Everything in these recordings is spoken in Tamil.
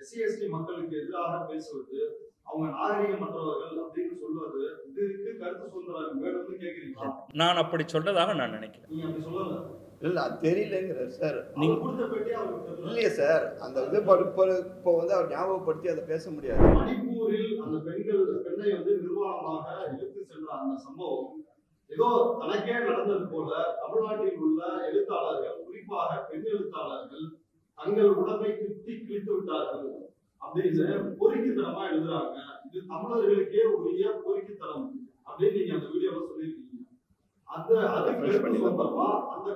SC/ST மக்களுக்கு எதிராக பேசுவது, அவங்க நாகரிகமற்றவர்கள் அப்படின்னு சொல்வது, இதுக்கு கருத்து சுதந்திரம் வேணும்னு கேக்குறீங்களா? நான் அப்படி சொல்றதாக நான் நினைக்கிறேன். நீங்க அப்படி சொல்லல. இல்ல அது தெரியலங்கிற சார். நீங்க கொடுத்த பேட்டி அவருக்கு இல்லையே சார், அந்த இது இப்போ வந்து அவர் ஞாபகப்படுத்தி அதை பேச முடியாது. மணிப்பூரில் அந்த பெண்ணை வந்து நிர்வாணமாக இழுத்து சென்ற அந்த சம்பவம் ஏதோ தனக்கே நடந்தது போல தமிழ்நாட்டில் உள்ள எழுத்தாளர்கள், குறிப்பாக பெண் எழுத்தாளர்கள் தங்கள் உடம்பை குத்தி கிழித்து விட்டார்கள் அப்படின்னு பொறுக்கித்தனமா எழுதுறாங்க. இது தமிழர்களுக்கே உரிய பொறுக்கித்தனம் அப்படின்னு நீங்க அந்த வீடியோல சொல்லியிருக்கீங்க. அந்த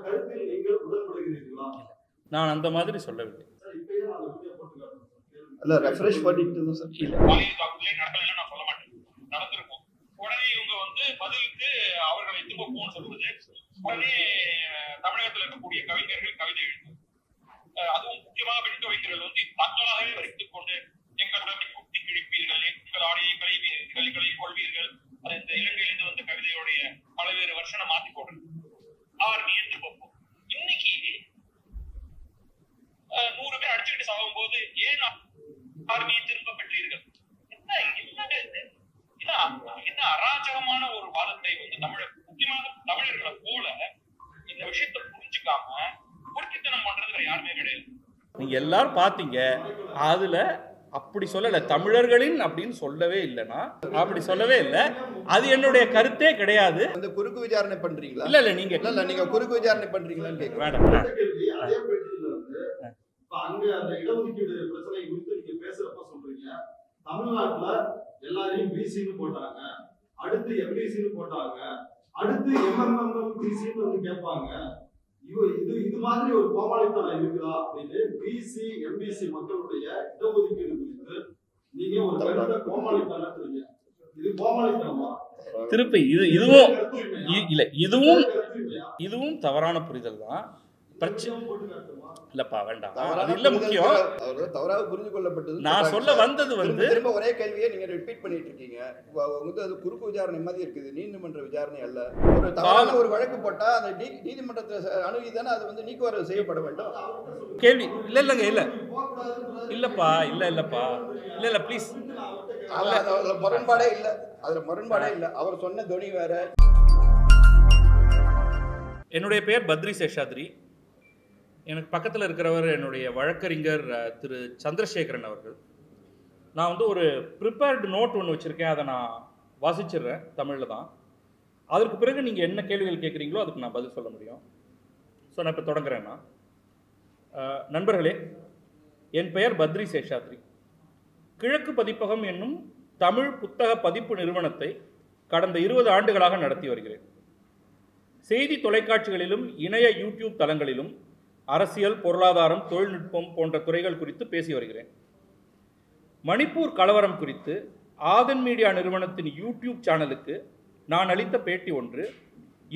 கருத்தில் நீங்கள் உடன்படுகிறீர்களா? நான் அந்த மாதிரி சொல்லவில்லை. இல்ல ரெஃப்ரெஷ் பண்ணிட்டு தான் சார். இல்ல நடக்கல நான் சொல்ல மாட்டேன், நடந்திருக்கும். உடனே இவங்க வந்து பதிலுக்கு அவர்களை திரும்ப போன் சொல்வது, உடனே தமிழகத்தில் இருக்கக்கூடிய கவிஞர்கள் கவிதை எழுது, அதுவும் முக்கியமாக பெண் கவிஞர்கள் வந்து தங்களாகவே வரித்துக் கொண்டு எங்கள் உடம்பை குத்தி கிழிப்பீர்கள், எங்கள் ஆடையை களைவீர்கள், எங்களை கொள்வீர்கள், அது இந்த இலங்கையிலிருந்து வந்த கவிதையுடைய பல்வேறு வருஷனை மாத்தி போடுறது. ஆர்மி என்று பார்ப்போம். இன்னைக்கு 100 பேர் அடிச்சுக்கிட்டு சாகும் போது ஏன் ஆர்மியை திரும்ப பெற்றீர்கள்? என்ன அராஜகமான ஒரு வாதத்தை வந்து முக்கியமாக தமிழர்களை போல இந்த விஷயத்தை புரிஞ்சுக்காம பொறுக்கித்தனம் பண்றது யாருமே கிடையாது. நீங்க எல்லாரும் பாத்தீங்க, அதுல அப்படி சொல்லல, தமிழர்களின் அப்படின்னு சொல்லவே இல்லைன்னா அப்படி சொல்லவே இல்லை. அது என்னுடைய கருத்தே கிடையாது. அந்த குறுக்கு விசாரணை பண்றீங்களா? இல்ல நீங்க நீங்க குறுக்கு விசாரணை பண்றீங்களான்னு கேட்க வேண்டாம். அங்க அந்த இடஒதுக்கீடு பிரச்சனை குறித்து நீங்க பேசுறப்ப சொல்றீங்க, தமிழ்நாட்டுல எல்லாரையும் பிசின்னு போட்டாங்க, அடுத்து எம்பிசின்னு போட்டாங்க, அடுத்து MMMBCன்னு வந்து கேட்பாங்க. இது மாதிரி ஒரு கோமாளித்தனம் இருக்குதா அப்படின்னு பிசி எம்பிசி மக்களுடைய இடஒதுக்கீடு குறித்து நீங்க ஒரு கருத்தை கோமாளித்தனம், இது கோமாளித்தனமா? திருப்பி இதுவும் தவறான புரிதல் தான். இல்லப்பா வேண்டாம், அது இல்ல முக்கியம். தவறாக புரிந்து கொள்ளப்பட்டது. நான் சொல்ல வந்தது வந்து திரும்ப ஒரே கேள்வியை நீங்க ரிப்பீட் பண்ணிட்டு இருக்கீங்க. அது குறுக்கு விசாரணை மாதிரி இருக்குது, நீதிமன்ற விசாரணை அல்ல. ஒரு தவறான ஒரு வழக்கு போட்டா அந்த நீதிமன்றத்தை அணுகிதானே அது வந்து நீக்குவரவு செய்யப்பட வேண்டும். கேள்வி இல்லைங்க இல்லப்பா இல்ல ப்ளீஸ். அதுல முரண்பாடே இல்ல. அவர் சொன்ன துணி வேற. என்னுடைய பெயர் பத்ரி சேஷாத்ரி. எனக்கு பக்கத்தில் இருக்கிறவர் என்னுடைய வழக்கறிஞர் திரு சந்திரசேகரன் அவர்கள். நான் வந்து ஒரு ப்ரிப்பேர்டு நோட் ஒன்று வச்சுருக்கேன், அதை நான் வாசிச்சிடுறேன், தமிழில் தான். அதற்கு பிறகு நீங்கள் என்ன கேள்விகள் கேட்குறீங்களோ அதுக்கு நான் பதில் சொல்ல முடியும். ஸோ நான் இப்போ தொடங்குறேன்னா, நண்பர்களே, என் பெயர் பத்ரி சேஷாத்ரி. கிழக்கு பதிப்பகம் என்னும் தமிழ் புத்தக பதிப்பு நிறுவனத்தை கடந்த 20 ஆண்டுகளாக நடத்தி வருகிறேன். செய்தி தொலைக்காட்சிகளிலும் இணைய யூடியூப் தளங்களிலும் அரசியல், பொருளாதாரம், தொழில்நுட்பம் போன்ற துறைகள் குறித்து பேசி வருகிறேன். மணிப்பூர் கலவரம் குறித்து ஆதன் மீடியா நிறுவனத்தின் யூடியூப் சேனலுக்கு நான் அளித்த பேட்டி ஒன்று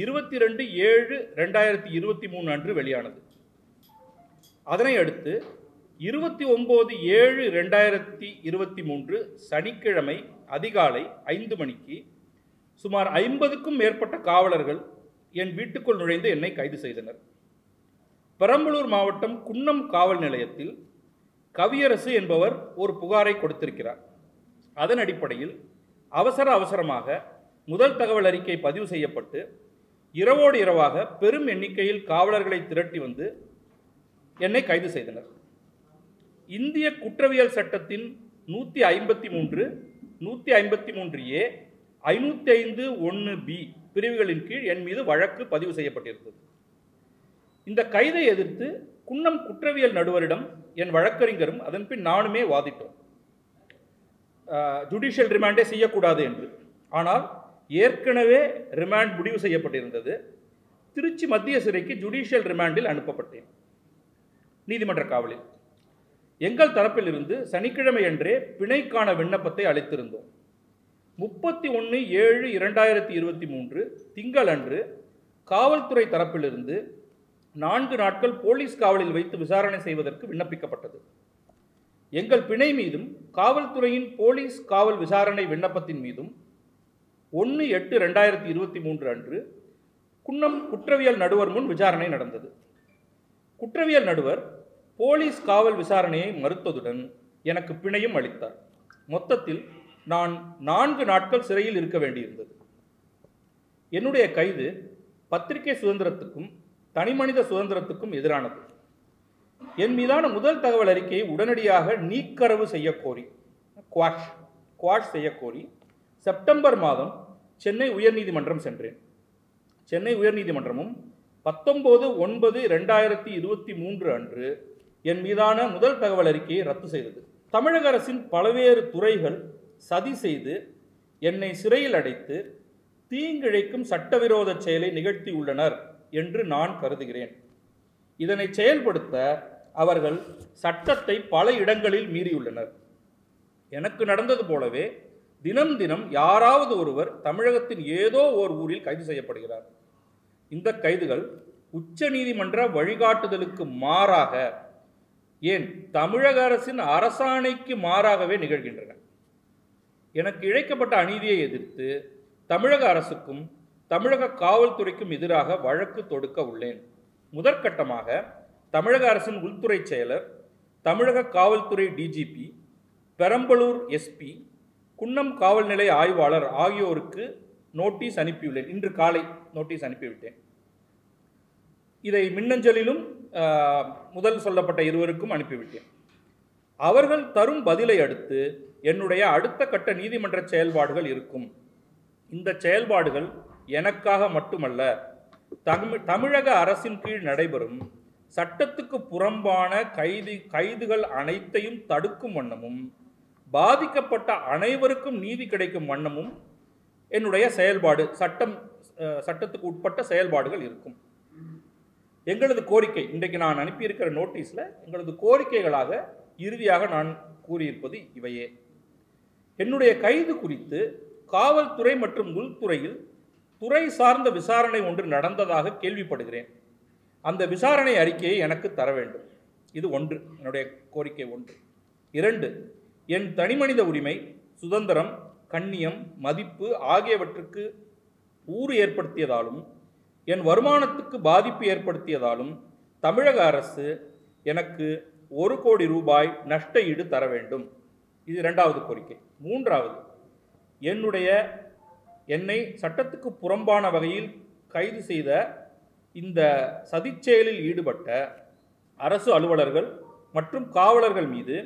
22/7/2023 அன்று வெளியானது. அதனை அடுத்து 29/7/2023 சனிக்கிழமை அதிகாலை 5 மணிக்கு சுமார் 50க்கும் மேற்பட்ட காவலர்கள் என் வீட்டுக்குள் நுழைந்து என்னை கைது செய்தனர். பெரம்பலூர் மாவட்டம் குன்னம் காவல் நிலையத்தில் கவியரசு என்பவர் ஒரு புகாரை கொடுத்திருக்கிறார். அதன் அடிப்படையில் அவசரமாக முதல் தகவல் அறிக்கை பதிவு செய்யப்பட்டு இரவோடு இரவாக பெரும் எண்ணிக்கையில் காவலர்களை திரட்டி வந்து என்னை கைது செய்தனர். இந்திய குற்றவியல் சட்டத்தின் 153, 153A, 505(1)B பிரிவுகளின் கீழ் என் மீது வழக்கு பதிவு செய்யப்பட்டிருந்தது. இந்த கைதை எதிர்த்து குன்னம் குற்றவியல் நடுவரிடம் என் வழக்கறிஞரும் அதன்பின் நானுமே வாதிட்டோம், ஜுடிஷியல் ரிமாண்டே செய்யக்கூடாது என்று. ஆனால் ஏற்கனவே ரிமாண்ட் முடிவு செய்யப்பட்டிருந்தது. திருச்சி மத்திய சிறைக்கு ஜுடிஷியல் ரிமாண்டில் அனுப்பப்பட்டேன், நீதிமன்ற காவலில். எங்கள் தரப்பிலிருந்து சனிக்கிழமை அன்றே பிணைக்கான விண்ணப்பத்தை அளித்திருந்தோம். 31/7/2023 திங்களன்று காவல்துறை தரப்பிலிருந்து 4 நாட்கள் போலீஸ் காவலில் வைத்து விசாரணை செய்வதற்கு விண்ணப்பிக்கப்பட்டது. எங்கள் பிணை மீதும் காவல்துறையின் போலீஸ் காவல் விசாரணை விண்ணப்பத்தின் மீதும் 1/8/2023 அன்று குன்னம் குற்றவியல் நடுவர் முன் விசாரணை நடந்தது. குற்றவியல் நடுவர் போலீஸ் காவல் விசாரணையை மறுத்ததுடன் எனக்கு பிணையும் அளித்தார். மொத்தத்தில் நான் 4 நாட்கள் சிறையில் இருக்க வேண்டியிருந்தது. என்னுடைய கைது பத்திரிகை சுதந்திரத்துக்கும் தனிமனித சுதந்திரத்துக்கும் எதிரானது. என் மீதான முதல் தகவல் அறிக்கையை உடனடியாக நீக்கரவு செய்யக்கோரி குவாஷ் செய்யக்கோரி செப்டம்பர் மாதம் சென்னை உயர்நீதிமன்றம் சென்றேன். சென்னை உயர்நீதிமன்றமும் 19/9/2023 அன்று என் மீதான முதல் தகவல் அறிக்கையை ரத்து செய்தது. தமிழக அரசின் பல்வேறு துறைகள் சதி செய்து என்னை சிறையில் அடைத்து தீங்கிழைக்கும் சட்டவிரோத செயலை நிகழ்த்தியுள்ளனர் என்று நான் கருதுகிறேன். இதனை செயல்படுத்த அவர்கள் சட்டத்தை பல இடங்களில் மீறியுள்ளனர். எனக்கு நடந்தது போலவே தினம் தினம் யாராவது ஒருவர் தமிழகத்தின் ஏதோ ஓர் ஊரில் கைது செய்யப்படுகிறார். இந்த கைதுகள் உச்ச நீதிமன்ற வழிகாட்டுதலுக்கு மாறாக, ஏன் தமிழக அரசின் அரசாணைக்கு மாறாகவே நிகழ்கின்றன. எனக்கு இழைக்கப்பட்ட அநீதியை எதிர்த்து தமிழக அரசுக்கும் தமிழக காவல்துறைக்கும் எதிராக வழக்கு தொடுக்க உள்ளேன். முதற்கட்டமாக தமிழக அரசின் உள்துறை செயலர், தமிழக காவல்துறை டிஜிபி, பெரம்பலூர் எஸ்பி, குன்னம் காவல் நிலைய ஆய்வாளர் ஆகியோருக்கு நோட்டீஸ் அனுப்பியுள்ளேன். இன்று காலை நோட்டீஸ் அனுப்பிவிட்டேன். இதை மின்னஞ்சலிலும் முதல் சொல்லப்பட்ட இருவருக்கும் அனுப்பிவிட்டேன். அவர்கள் தரும் பதிலை அடுத்து என்னுடைய அடுத்த கட்ட நீதிமன்ற செயல்பாடுகள் இருக்கும். இந்த செயல்பாடுகள் எனக்காக மட்டுமல்ல, தமிழக அரசின் கீழ் நடைபெறும் சட்டத்துக்கு புறம்பான கைதுகள் அனைத்தையும் தடுக்கும் வண்ணமும் பாதிக்கப்பட்ட அனைவருக்கும் நீதி கிடைக்கும் வண்ணமும் என்னுடைய செயல்பாடு சட்டத்துக்கு உட்பட்ட செயல்பாடுகள் இருக்கும். எங்களது கோரிக்கை, இன்றைக்கு நான் அனுப்பியிருக்கிற நோட்டீஸில் எங்களது கோரிக்கைகளாக இறுதியாக நான் கூறியிருப்பது இவையே. என்னுடைய கைது குறித்து காவல்துறை மற்றும் உள்துறையில் துறை சார்ந்த விசாரணை ஒன்று நடந்ததாக கேள்விப்படுகிறேன். அந்த விசாரணை அறிக்கையை எனக்கு தர வேண்டும். இது ஒன்று, என்னுடைய கோரிக்கை ஒன்று. 2, என் தனிமனித உரிமை, சுதந்திரம், கண்ணியம், மதிப்பு ஆகியவற்றுக்கு ஊறு ஏற்படுத்தியதாலும் என் வருமானத்துக்கு பாதிப்பு ஏற்படுத்தியதாலும் தமிழக அரசு எனக்கு 1 கோடி ரூபாய் நஷ்ட ஈடு தர வேண்டும். இது 2வது கோரிக்கை. 3வது, என்னை சட்டத்துக்கு புறம்பான வகையில் கைது செய்த இந்த சதிச்செயலில் ஈடுபட்ட அரசு அலுவலர்கள் மற்றும் காவலர்கள் மீது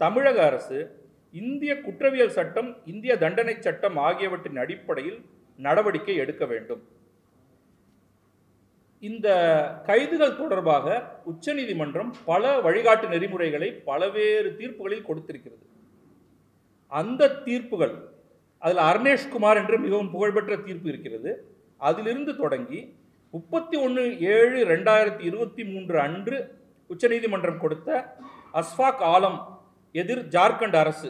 தமிழக அரசு இந்திய குற்றவியல் சட்டம், இந்திய தண்டனை சட்டம் ஆகியவற்றின் அடிப்படையில் நடவடிக்கை எடுக்க வேண்டும். இந்த கைதுகள் தொடர்பாக உச்சநீதிமன்றம் பல வழிகாட்டு நெறிமுறைகளை பல்வேறு தீர்ப்புகளில் கொடுத்திருக்கிறது. அந்த தீர்ப்புகள், அதில் அர்னேஷ்குமார் என்று மிகவும் புகழ்பெற்ற தீர்ப்பு இருக்கிறது. அதிலிருந்து தொடங்கி 31/7/2023 அன்று உச்சநீதிமன்றம் கொடுத்த அஸ்ஃபாக் ஆலம் எதிர் ஜார்க்கண்ட் அரசு,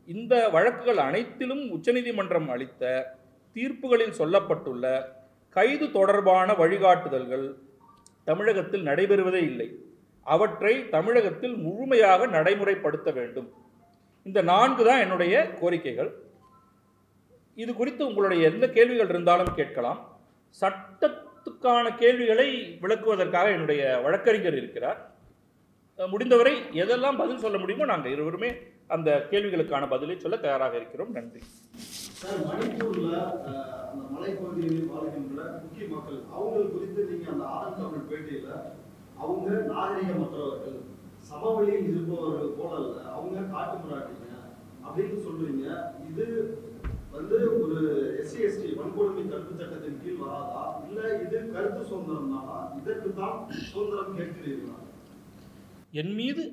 இந்த வழக்குகள் அனைத்திலும் உச்சநீதிமன்றம் அளித்த தீர்ப்புகளில் சொல்லப்பட்டுள்ள கைது தொடர்பான வழிகாட்டுதல்கள் தமிழகத்தில் நடைபெறுவதே இல்லை. அவற்றை தமிழகத்தில் முழுமையாக நடைமுறைப்படுத்த வேண்டும். இந்த 4 தான் என்னுடைய கோரிக்கைகள். இது குறித்து உங்களுடைய எந்த கேள்விகள் இருந்தாலும் கேட்கலாம். சட்டத்துக்கான கேள்விகளை விளக்குவதற்காக என்னுடைய வழக்கறிஞர் இருக்கிறார். முடிந்தவரை எதெல்லாம் பதில் சொல்ல முடியுமோ நாங்கள் இருவருமே அந்த கேள்விகளுக்கான பதிலை சொல்ல தயாராக இருக்கிறோம். நன்றி. சார், மணிப்பூர்ல அந்த மலைப்பகுதிகளில் வாழ்கின்ற முக்கிய மக்கள், அவங்க குறித்து நீங்க அந்த ஆதன் பேட்டியில அவங்க நாகரிகமற்றவர்கள், சமவெளியில் இருப்பவர்கள் போல அல்ல, அவங்க காட்டு மிராட்டிங்க அப்படின்னு சொல்றீங்க. இது வந்து ஒரு SC/ST வன்கொடுமை தடுப்பு சட்டத்தின் கீழ் வராதா, இல்ல இது கருத்து சுதந்திரம் தானா? இதற்கு தான் சுதந்திரம் கேட்கிறீர்களா? என் மீது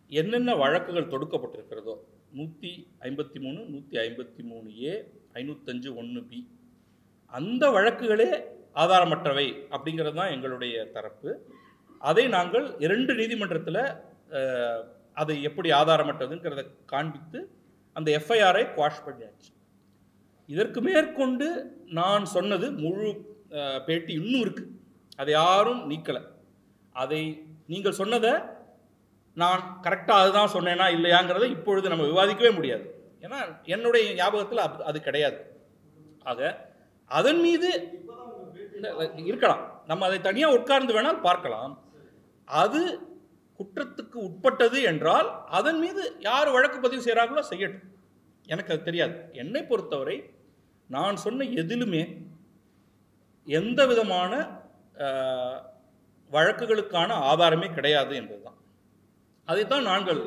என்னென்ன வழக்குகள் தொடுக்கப்பட்டிருக்கிறதோ 153, 153A, 505(1)B அந்த வழக்குகளே ஆதாரமற்றவை அப்படிங்கிறது தான் எங்களுடைய தரப்பு. அதை நாங்கள் 2 நீதிமன்றத்தில் அதை எப்படி ஆதாரமற்றதுங்கிறத காண்பித்து அந்த FIR-ஐ குவாஷ் பண்ணியாச்சு. இதற்கு மேற்கொண்டு நான் சொன்னது முழு பேட்டி இன்னும் இருக்குது, அதை யாரும் நீக்கலை. அதை நீங்கள் சொன்னதை நான் கரெக்டாக அதுதான் சொன்னேனா இல்லையாங்கிறத இப்பொழுது நம்ம விவாதிக்கவே முடியாது. ஏன்னா என்னுடைய ஞாபகத்தில் அது கிடையாது. ஆக அதன் மீது இருக்கலாம், நம்ம அதை தனியாக உட்கார்ந்து வேணால் பார்க்கலாம். அது குற்றத்துக்கு உட்பட்டது என்றால் அதன் மீது யார் வழக்கு பதிவு செய்கிறார்களோ செய்யட்டும், எனக்கு அது தெரியாது. என்னை பொறுத்தவரை நான் சொன்ன எதிலுமே எந்த விதமான வழக்குகளுக்கான ஆதாரமே கிடையாது என்பதுதான். அதைத்தான் நாங்கள்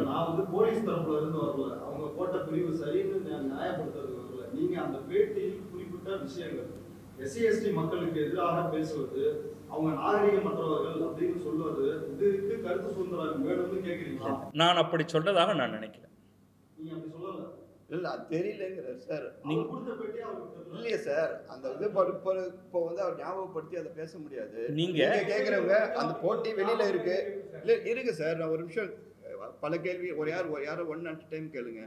நான் போலீஸ் தரப்புல இருந்து வரல, அவங்க போட்ட பிரிவு சரின்னு நியாயப்படுத்துறது வரல. நீங்க அந்த பேட்டியில் குறிப்பிட்ட விஷயங்கள் SC/ST மக்களுக்கு எதிராக பேசுவது, அவங்க நாகரிகமற்றவர்கள் அப்படின்னு சொல்வது, இதுக்கு கருத்து சுதந்திரம் வேணும்னு கேட்குறீங்களா? நான் அப்படி சொல்றதாக நான் நினைக்கிறேன். நீங்க அப்படி சொல்லல. இல்ல அது தெரியலங்கிற சார். நீங்க கொடுத்த பேட்டியே அவருக்கு இல்லையே சார், அந்த இது இப்போ வந்து அவர் ஞாபகப்படுத்தி அதை பேச முடியாது. நீங்க கேட்குறவங்க அந்த போட்டி வெளியில இருக்கு. இல்லை இருக்கு சார், நான் ஒரு நிமிஷம் பல கேள்வி யாரோ ஒன் அட் டைம் கேளுங்க.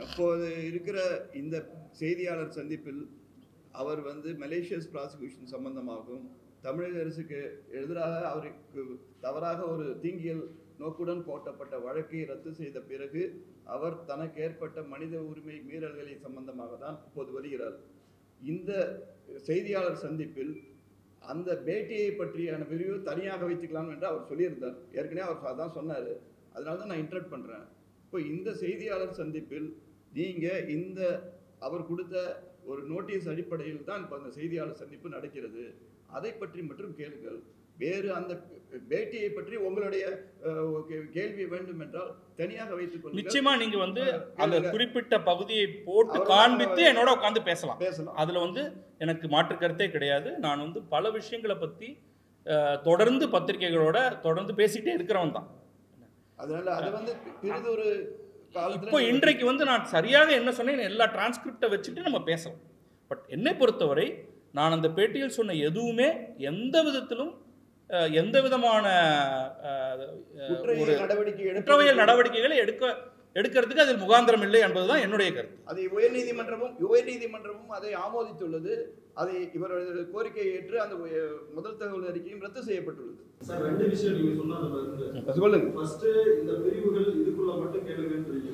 அப்போது இருக்கிற இந்த செய்தியாளர் சந்திப்பில் அவர் வந்து மலேசியஸ் ப்ராசிக்யூஷன் சம்பந்தமாகவும் தமிழக அரசுக்கு எதிராக அவருக்கு தவறாக ஒரு தீங்கியல் நோக்குடன் போட்டப்பட்ட வழக்கை ரத்து செய்த பிறகு அவர் தனக்கு ஏற்பட்ட மனித உரிமை மீறல்களை சம்பந்தமாக தான் இப்போது வருகிறார். இந்த செய்தியாளர் சந்திப்பில் அந்த பேட்டியை பற்றியான விரிவு தனியாக வைத்துக்கலாம் என்று அவர் சொல்லியிருந்தார். ஏற்கனவே அவர் அதான் சொன்னார். அதனால தான் நான் இன்டரப்ட் பண்ணுறேன். இப்போ இந்த செய்தியாளர் சந்திப்பில் நீங்கள் இந்த அவர் கொடுத்த ஒரு நோட்டீஸ் அடிப்படையில் தான் இப்போ அந்த செய்தியாளர் சந்திப்பு நடக்கிறது. அதை பற்றி மட்டும் கேளுங்கள். வேறு அந்த பேட்டியை பற்றி உங்களுடைய கேள்வி வேண்டும் என்றால் தனியாக வைத்துக் கொள்ளுங்கள். நிச்சயமா நீங்க வந்து அந்த குறிப்பிட்ட பகுதியை போட்டு காண்பித்து என்னோட உட்கார்ந்து பேசலாம். அதுல வந்து எனக்கு மாற்று கருத்தே கிடையாது. நான் வந்து பல விஷயங்களை பத்தி தொடர்ந்து பத்திரிகைகளோட தொடர்ந்து பேசிட்டே இருக்கிறவன் தான். அதனால அது வந்து பிறிதொரு இப்போ இன்றைக்கு வந்து நான் சரியாக என்ன சொன்னேன் எல்லா டிரான்ஸ்கிரிப்டை வச்சுட்டு நம்ம பேசலாம். பட் என்னை பொறுத்தவரை நான் அந்த பேட்டியில் சொன்ன எதுவுமே எந்த விதத்திலும் எந்த விதமான குற்றவியல் நடவடிக்கைகளை எடுக்கிறதுக்கு அதில் முகாந்திரம் இல்லை என்பதுதான் என்னுடைய கருத்து. அதை உயர்நீதிமன்றமும் அதை ஆமோதித்துள்ளது. அதை இவரது கோரிக்கையை ஏற்று அந்த முதல் தகவல் அறிக்கையும் ரத்து செய்யப்பட்டுள்ளது. சார், ரெண்டு விஷயம் நீங்க சொன்னதுல இருந்து சொல்லுங்க. ஃபர்ஸ்ட் இந்த பிரிவுகள் இதுக்குள்ள மட்டும் கேளுங்கன்றீங்க.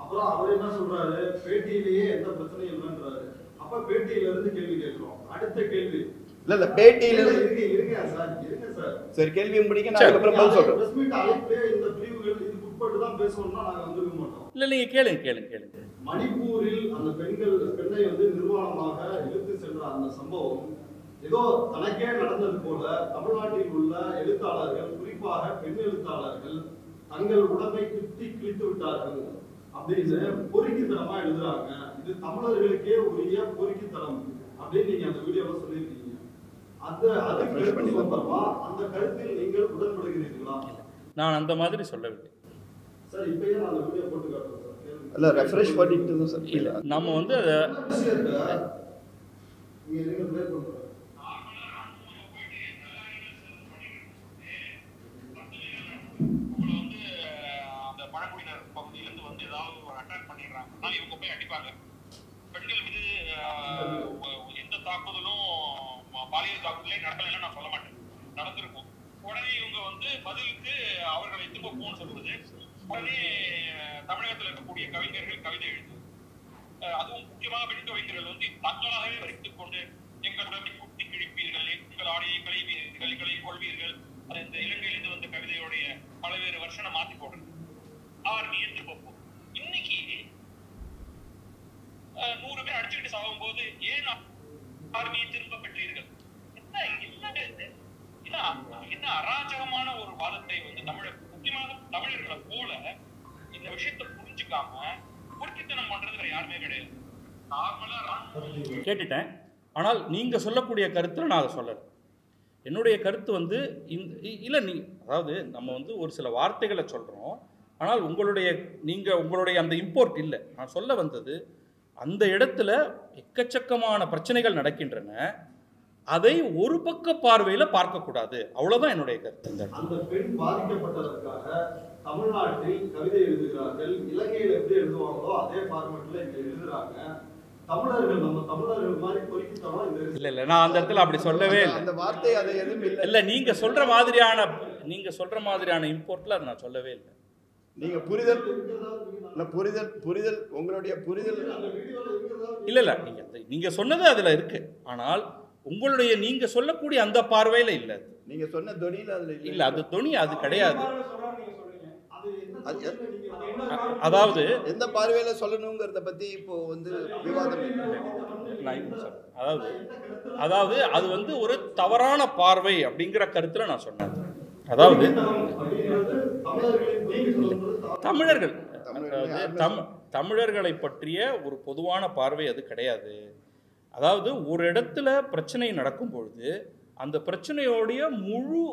அப்புறம் அவர் என்ன சொல்றாரு, பேட்டியிலேயே எந்த பிரச்சனையும் இல்லைன்றாரு. அப்ப பேட்டியில இருந்து கேள்வி கேட்கிறோம். அடுத்த கேள்வி இல்ல பேட்டியில இருங்க சார் சரி கேள்வி முடிக்க நான் அப்புறம் பதில் சொல்றேன். பிரஸ் மீட் அழைப்பே இந்த பிரிவுகள் இதுக்கு உட்பட்டு தான் பேசணும்னா நாங்க வந்துருக்க மாட்டோம். இல்ல நீங்க கேளுங்க. மணிப்பூரில் அந்த பெண்ணை வந்து நிர்வாணமாக இழுத்து சென்ற அந்த சம்பவம் ஏதோ தனக்கே நடந்தது போல தமிழ்நாட்டில் உள்ள எழுத்தாளர்கள், குறிப்பாக பெண் எழுத்தாளர்கள் தங்கள் உடம்பை குத்தி கிழித்து விட்டார்கள் அப்படின்னு பொறுக்கித்தனமா எழுதுறாங்க. இது தமிழர்களுக்கே உரிய பொறுக்கித்தனம் அப்படின்னு நீங்க அந்த வீடியோல சொல்லியிருக்கீங்க. அந்த கருத்தில் நீங்கள் உடன்படுகிறீர்களா? நான் அந்த மாதிரி சொல்லவில்லை சார். இப்பயே நான் அந்த வீடியோ போட்டு காட்டுறேன் சார். இல்ல ரெஃப்ரெஷ் பண்ணிட்டு தான் சார். இல்ல நம்ம வந்து அத நீங்க என்ன ப்ளே பண்றீங்க? அந்த பழங்குடியினர் பகுதியிலிருந்து வந்து ஏதாவது ஒரு அட்டாக் பண்ணிடுறாங்க, இவங்க போய் அடிப்பாங்க. பெண்கள் மீது எந்த தாக்குதலும் பாலியல் தாக்குதலே நடக்கலைன்னு நான் சொல்ல மாட்டேன், நடந்திருக்கும். உடனே இவங்க வந்து பதிலுக்கு அவர்களை திரும்ப போன்னு சொல்றது. உடனே தமிழகத்தில் இருக்கக்கூடிய கவிஞர்கள் கவிதை எழுது. அதுவும் முக்கியமாக பெண் கவிஞர்கள் வந்து தங்களாகவே வரைத்துக் கொண்டு எங்கள் உடம்பை குட்டி கிழிப்பீர்கள், எங்கள் ஆடையை களைவீர்கள், கொள்வீர்கள். அது இந்த இலங்கையிலிருந்து வந்த கவிதையுடைய பல்வேறு வருஷனை மாற்றி போடுறது. ஆர்மி என்று பார்ப்போம். இன்னைக்கு 100 பேர் அடிச்சுக்கிட்டு சாகும் போது ஏன் ஆர்மியை திரும்ப பெற்றீர்கள்? என்ன அராஜகமான ஒரு வாதத்தை வந்து முக்கியமாக தமிழர்களை போல இந்த விஷயத்தை புரிஞ்சுக்காம பொறுக்கித்தனம் பண்றது யாருமே கிடையாது. கேட்டுட்டேன். ஆனால் நீங்க சொல்லக்கூடிய கருத்துல நான் அதை சொல்லலை. என்னுடைய கருத்து வந்து இல்லை அதாவது நம்ம வந்து ஒரு சில வார்த்தைகளை சொல்கிறோம். ஆனால் உங்களுடைய அந்த இம்போர்ட் இல்லை. நான் சொல்ல வந்தது அந்த இடத்துல எக்கச்சக்கமான பிரச்சனைகள் நடக்கின்றன. அதை ஒரு பக்க பார்வையில் பார்க்கக்கூடாது. அவ்வளோதான் என்னுடைய கருத்து. அந்த பெண் பாதிக்கப்பட்டதற்காக தமிழ்நாட்டில் கவிதை எழுதுகிறார்கள். இலங்கையில் எப்படி எழுதுவாங்களோ அதே ஃபார்மேட்ல இங்க எழுதுறாங்க. தமிழர்கள் நம்ம தமிழர்கள் மாதிரி பொறுக்கித்தனம் இல்லை நான் அந்த இடத்துல அப்படி சொல்லவே இல்லை. அந்த வார்த்தை அது எதுவும் இல்லை. இல்லை நீங்க சொல்ற மாதிரியான இம்போர்ட்ல அதை நான் சொல்லவே இல்லை. நீங்க புரிதல் உங்களுடைய புரிதல் இல்லை நீங்க சொன்னது அதுல இருக்கு. ஆனால் நீங்க சொல்லக்கூடிய அந்த பார்வையில இல்ல. நீங்க சொன்ன தொனியில அதுல இல்ல. அது தொனி அது கிடையாது. அதாவது எந்த பார்வையில சொல்லணுங்கிறத பத்தி இப்போ வந்து விவாதம் அதாவது அது வந்து ஒரு தவறான பார்வை அப்படிங்கிற கருத்துல நான் சொன்னேன். அதாவது தமிழர்களை பற்றிய ஒரு பொதுவான பார்வை அது கிடையாது. அதாவது ஒரு இடத்துல பிரச்சனை நடக்கும் பொழுது அந்த பிரச்சனையோடைய முழு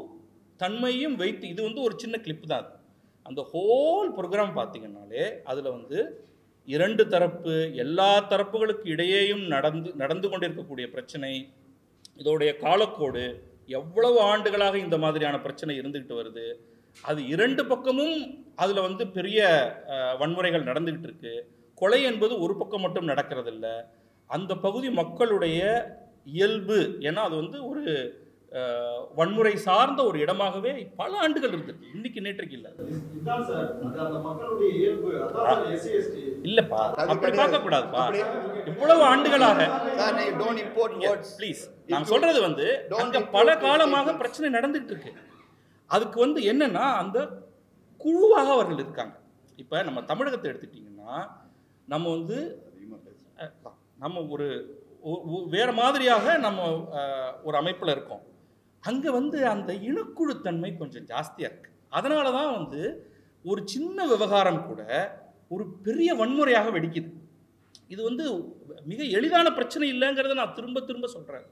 தன்மையும் வைத்து, இது வந்து ஒரு சின்ன கிளிப் தான், அந்த ஹோல் ப்ரோக்ராம் பார்த்தீங்கன்னாலே அதில் வந்து இரண்டு தரப்பு, எல்லா தரப்புகளுக்கு இடையேயும் நடந்து கொண்டிருக்கக்கூடிய பிரச்சனை, இதோடைய காலக்கோடு, எவ்வளவு ஆண்டுகளாக இந்த மாதிரியான பிரச்சனை இருந்துகிட்டு வருது, அது இரண்டு பக்கமும் அதில் வந்து பெரிய வன்முறைகள் நடந்துகிட்டு இருக்கு. கொலை என்பது ஒரு பக்கம் மட்டும் நடக்கிறதில்ல, அந்த பகுதி மக்களுடைய இயல்பு. ஏன்னா அது வந்து ஒரு வன்முறை சார்ந்த ஒரு இடமாகவே பல ஆண்டுகள் இருந்தது, இன்னைக்கு நேற்றுக்கு இல்லை. இல்லப்பா, அப்படி பார்க்க கூடாதுப்பா. இவ்வளவு ஆண்டுகளாக ப்ளீஸ், நான் சொல்றது வந்து அங்க பல காலமாக பிரச்சனை நடந்துட்டு இருக்கு. அதுக்கு வந்து என்னன்னா அந்த குழுவாக அவர்கள் இருக்காங்க. இப்ப நம்ம தமிழகத்தை எடுத்துட்டீங்கன்னா நம்ம வந்து நம்ம ஒரு வேற மாதிரியாக நம்ம ஒரு அமைப்புல இருக்கோம். அங்க வந்து அந்த இனக்குழுத்தன்மை கொஞ்சம் ஜாஸ்தியா இருக்கு. அதனாலதான் வந்து ஒரு சின்ன விவகாரம் கூட ஒரு பெரிய வன்முறையாக வெடிக்குது. இது வந்து மிக எளிதான பிரச்சனை இல்லைங்கிறத நான் திரும்ப திரும்ப சொல்றேன்.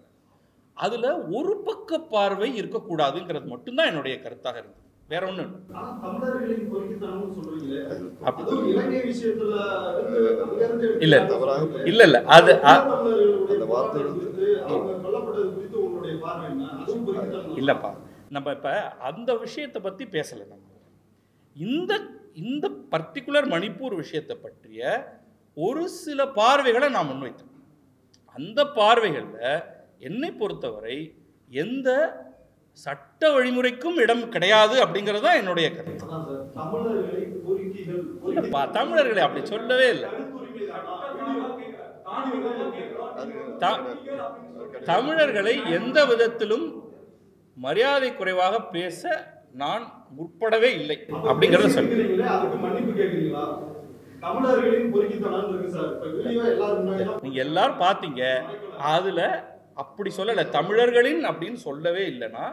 அதுல ஒரு பக்க பார்வை இருக்கக்கூடாதுங்கிறது மட்டும்தான் என்னுடைய கருத்தாக இருந்தது, வேற ஒண்ணு இல்ல இல்ல இல்ல. அது இல்லப்பா, நம்ம இப்ப அந்த விஷயத்தை பத்தி பேசல. நம்ம இந்த இந்த பர்டிகுலர் மணிப்பூர் விஷயத்தை பற்றிய ஒரு சில பார்வைகளை நான் முன்வைத்தேன். அந்த பார்வைகள்ல என்னை பொறுத்தவரை எந்த சட்ட வழிமுறைக்கும் இடம் கிடையாது அப்படிங்கிறது தான் என்னுடைய கருத்து. தமிழர்களை அப்படி சொல்லவே இல்லை. தமிழர்களை எந்த விதத்திலும் மரியாதை குறைவாக பேச நான் முற்படவே இல்லை அப்படிங்கறத சொல்றேன். நீங்க எல்லாரும் பாத்தீங்க, அதுல அப்படி சொல்லல, தமிழர்களின் அப்படின்னு சொல்லவே இல்லைன்னா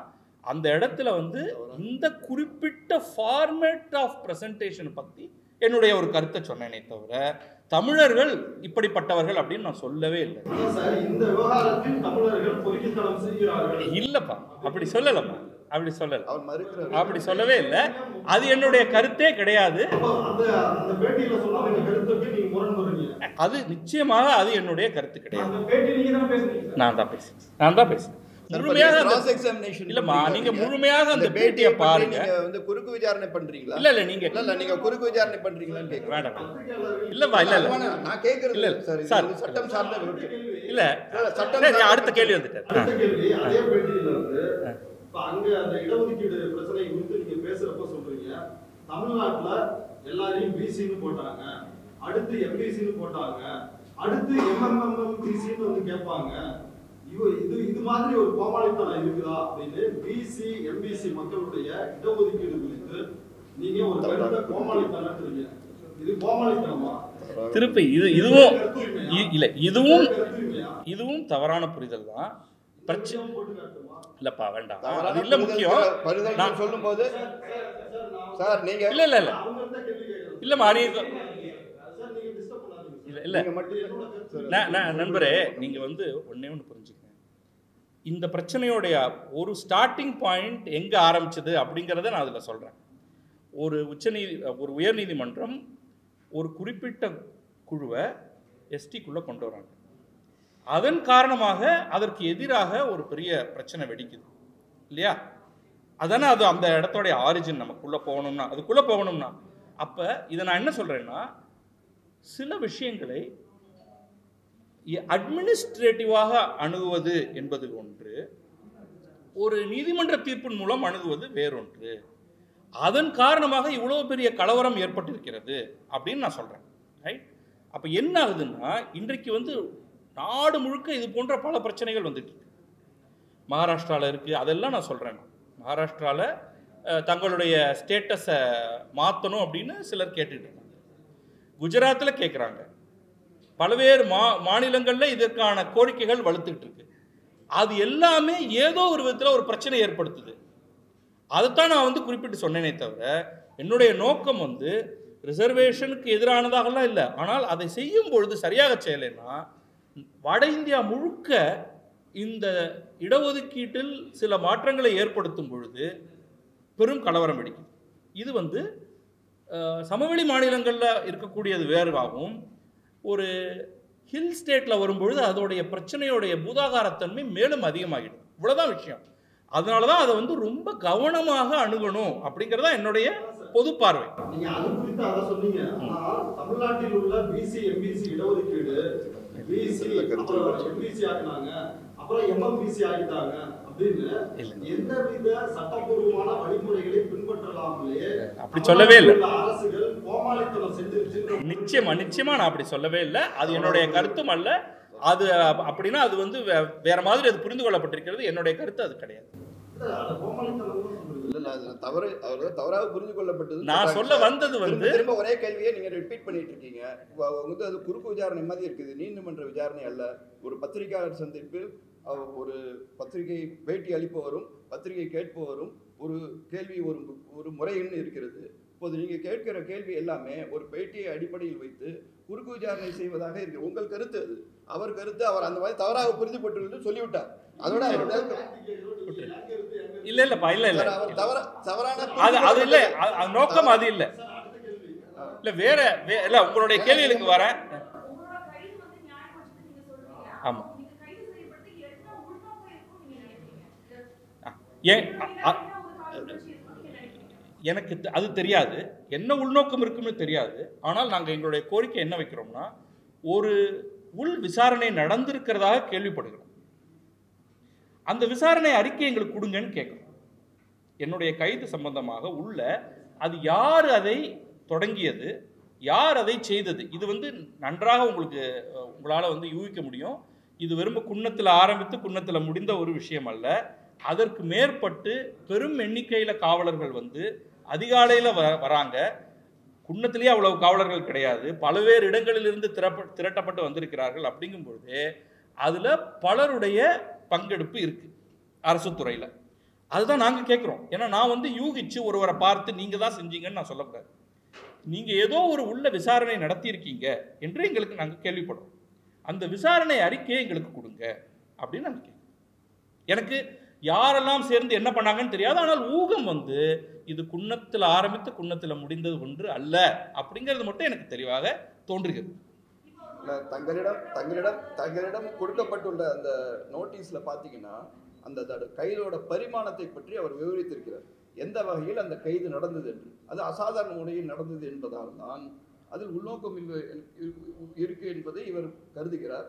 அந்த இடத்துல வந்து இந்த குறிப்பிட்ட ஃபார்மேட் ஆஃப் பிரசன்டேஷன் பத்தி என்னுடைய ஒரு கருத்தை சொன்னேனே தவிர தமிழர்கள் இப்படிப்பட்டவர்கள் அப்படின்னு நான் சொல்லவே இல்லை. இல்லப்பா, அப்படி சொல்லலப்பா, அப்படி சொல்லல, அப்படி சொல்லவே இல்லை. அது என்னுடைய கருத்தே கிடையாது. அது நிச்சயமாக அது என்னுடைய கருத்து கிடையாது. நான் தான் பேசுறேன் முழுமையாக. இல்லம்மா, நீங்க முழுமையாக அந்த பேட்டியை பாருங்க. வந்து குறுக்கு விசாரணை பண்றீங்களா? இல்ல நீங்க நீங்க குறுக்கு விசாரணை பண்றீங்களான்னு கேட்க வேண்டாம். இல்லப்பா, இல்ல நான் கேக்குறது இல்ல சார், சட்டம் சார்ந்த இல்ல சட்டம். அடுத்த கேள்வி வந்துட்டேன். அதே பேட்டியில வந்து அங்க அந்த இடஒதுக்கீடு பிரச்சனை குறித்து நீங்க பேசுறப்ப சொல்றீங்க, தமிழ்நாட்டுல எல்லாரையும் பிசின்னு போட்டாங்க, அடுத்து எம்பிசின்னு போட்டாங்க, அடுத்து எம்எம்எம்பிசின்னு வந்து கேட்பாங்க. இது மாதிரி ஒரு கோமாளித்தனம் இருக்குதா அப்படின்னு பிசி எம்பிசி மக்களுடைய இடஒதுக்கீடு குறித்து நீங்க ஒரு கருத்தை கோமாளித்தனம், இது கோமாளித்தனமா? திருப்பி இதுவும் இல்ல, இதுவும் தவறான புரிதல் தான். இல்லப்பா, வேண்டாம், அது இல்ல முக்கியம். நான் சொல்லும் போது சார் நீங்க இல்ல இல்ல இல்ல இல்ல மாறி இல்ல நண்பரே, நீங்க வந்து ஒன்னே ஒன்று புரிஞ்சுக்கங்க. இந்த பிரச்சனையோடைய ஒரு ஸ்டார்டிங் பாயிண்ட் எங்க ஆரம்பிச்சது அப்படிங்கிறத நான் அதுல சொல்றேன். ஒரு உயர்நீதிமன்றம் ஒரு குறிப்பிட்ட குழுவை எஸ்டிக்குள்ள கொண்டு வராங்க. அதன் காரணமாக அதற்கு எதிராக ஒரு பெரிய பிரச்சனை வெடிக்குது இல்லையா? அதானே அது அந்த இடத்தோடைய ஆரிஜின். நமக்குள்ள போகணும்னா, அதுக்குள்ள போகணும்னா, அப்ப இதை நான் என்ன சொல்றேன்னா, சில விஷயங்களை அட்மினிஸ்ட்ரேட்டிவாக அணுகுவது என்பது ஒன்று, ஒரு நீதிமன்ற தீர்ப்பின் மூலம் அணுகுவது வேறொன்று. அதன் காரணமாக இவ்வளவு பெரிய கலவரம் ஏற்பட்டிருக்கிறது அப்படின்னு நான் சொல்றேன். ரைட்? அப்ப என்ன ஆகுதுன்னா, இன்றைக்கு வந்து நாடு முழுக்க இது போன்ற பல பிரச்சனைகள் வந்துட்டு இருக்கு. மகாராஷ்டிராவில் இருக்கு, அதெல்லாம் நான் சொல்றேன். மகாராஷ்டிராவில் தங்களுடைய ஸ்டேட்டஸை மாற்றணும் அப்படின்னு சிலர் கேட்டுட்டு இருக்காங்க. குஜராத்தில் கேட்குறாங்க. பல்வேறு மாநிலங்களில் இதற்கான கோரிக்கைகள் வலுத்துக்கிட்டு இருக்கு. அது எல்லாமே ஏதோ ஒரு விதத்தில் ஒரு பிரச்சனை ஏற்படுத்துது. அதைத்தான் நான் வந்து குறிப்பிட்டு சொன்னேனே தவிர என்னுடைய நோக்கம் வந்து ரிசர்வேஷனுக்கு எதிரானதாகலாம் இல்லை. ஆனால் அதை செய்யும் பொழுது சரியாக செய்யலைன்னா வட இந்தியா முழுக்க இந்த இடஒதுக்கீட்டில் சில மாற்றங்களை ஏற்படுத்தும் பொழுது பெரும் கலவரம் வெடிக்கும். இது வந்து சமவெளி மாநிலங்களில் இருக்கக்கூடியது வேறாகவும் ஒரு ஹில் ஸ்டேட்டில் வரும்பொழுது அதோடைய பிரச்சனையோடைய பூதாகாரத்தன்மை மேலும் அதிகமாகிடும். இவ்வளோதான் விஷயம். அதனால தான் அதை வந்து ரொம்ப கவனமாக அணுகணும் அப்படிங்கிறதா என்னுடைய பொது பார்வை. நீங்க அது குறித்து அதை சொன்னீங்க. ஆனால் தமிழ்நாட்டில் உள்ள பிசி எம்பிசி இடஒதுக்கீடு பிசி எம்பிசி ஆகினாங்க, அப்புறம் எம்எம்பிசி ஆகிட்டாங்க அப்படின்னு எந்தவித சட்டப்பூர்வமான வழிமுறைகளை பின்பற்றலாமலே அப்படி சொல்லவே இல்லை. அரசுகள் கோமாளித்தனம் செஞ்சிருச்சு. நிச்சயமா நான் அப்படி சொல்லவே இல்லை. அது என்னுடைய கருத்தும் அல்ல. அது அப்படின்னா அது வந்து வேற மாதிரி அது புரிந்து கொள்ளப்பட்டிருக்கிறது. என்னுடைய கருத்து அது கிடையாது. தவறாக புரிந்து கொள்ளப்பட்டது. நான் சொல்ல வந்தது வந்து திரும்ப ஒரே கேள்வியை நீங்க ரிப்பீட் பண்ணிட்டு இருக்கீங்க. வந்து அது குறுக்கு விசாரணை மாதிரி இருக்குது, நீதிமன்ற விசாரணை அல்ல. ஒரு பத்திரிகையாளர் சந்திப்பில் ஒரு பத்திரிகை பேட்டி அளிப்பவரும் பத்திரிகை கேட்பவரும் ஒரு கேள்வி ஒரு முறைன்னு இருக்கிறது. இப்போது நீங்க கேட்கிற கேள்வி எல்லாமே ஒரு பேட்டியை அடிப்படையில் வைத்து குறுக்கு விசாரணை செய்வதாக இருக்கு. உங்கள் கருத்து அது. அவர் கருத்து அவர் அந்த மாதிரி தவறாக புரிந்துபட்டு சொல்லிவிட்டார். அதோட இல்லப்பா இல்ல தவறான அது இல்ல, நோக்கம் அது இல்ல. இல்ல வேற இல்ல, உங்களுடைய கேள்விகளுக்கு வரேன். ஆமா, எனக்கு அது தெரியாது, என்ன உள்நோக்கம் இருக்குன்னு தெரியாது. ஆனால் நாங்கள் எங்களுடைய கோரிக்கை என்ன வைக்கிறோம்னா, ஒரு உள் விசாரணை நடந்திருக்கிறதாக கேள்விப்படுகிறோம். அந்த விசாரணை அறிக்கை எங்களுக்கு கொடுங்கன்னு கேட்குறோம். என்னுடைய கைது சம்பந்தமாக உள்ள அது யார் அதை தொடங்கியது, யார் அதை செய்தது, இது வந்து நன்றாக உங்களால் வந்து யூகிக்க முடியும். இது வெறும் குன்னத்தில் ஆரம்பித்து குன்னத்தில் முடிந்த ஒரு விஷயம் அல்ல. அதற்கு மேற்பட்டு பெரும் எண்ணிக்கையில் காவலர்கள் வந்து அதிகாலையில் வராங்க. குன்னத்திலேயே அவ்வளவு காவலர்கள் கிடையாது, பல்வேறு இடங்களிலிருந்து திரட்டப்பட்டு வந்திருக்கிறார்கள். அப்படிங்கும்பொழுது அதில் பலருடைய பங்கெடுப்பு இருக்குது அரசு துறையில். அதுதான் நாங்கள் கேட்குறோம். ஏன்னா நான் வந்து யூகிச்சு ஒருவரை பார்த்து நீங்கள் தான் செஞ்சீங்கன்னு நான் சொல்லக்கூடாது. நீங்கள் ஏதோ ஒரு உள்ள விசாரணை நடத்தியிருக்கீங்க என்று எங்களுக்கு நாங்கள் கேள்விப்படுறோம். அந்த விசாரணை அறிக்கையை எங்களுக்கு கொடுங்க அப்படின்னு நாங்கள் கேட்குறோம். எனக்கு யாரெல்லாம் சேர்ந்து என்ன பண்ணாங்கன்னு தெரியாது. ஆனால் ஊகம் வந்து இது குன்னத்தில் ஆரம்பித்து குன்னத்தில் முடிந்தது ஒன்று அல்ல அப்படிங்கிறது மட்டும் எனக்கு தெளிவாக தோன்றுகிறது. தங்களிடம் கொடுக்கப்பட்டுள்ள அந்த நோட்டீஸ்ல பார்த்தீங்கன்னா அந்த கைதோட பரிமாணத்தை பற்றி அவர் விவரித்திருக்கிறார். எந்த வகையில் அந்த கைது நடந்தது என்று. அது அசாதாரண முறையில் நடந்தது என்பதால் தான் அதில் உள்நோக்கம் இருக்கு என்பதை இவர் கருதுகிறார்.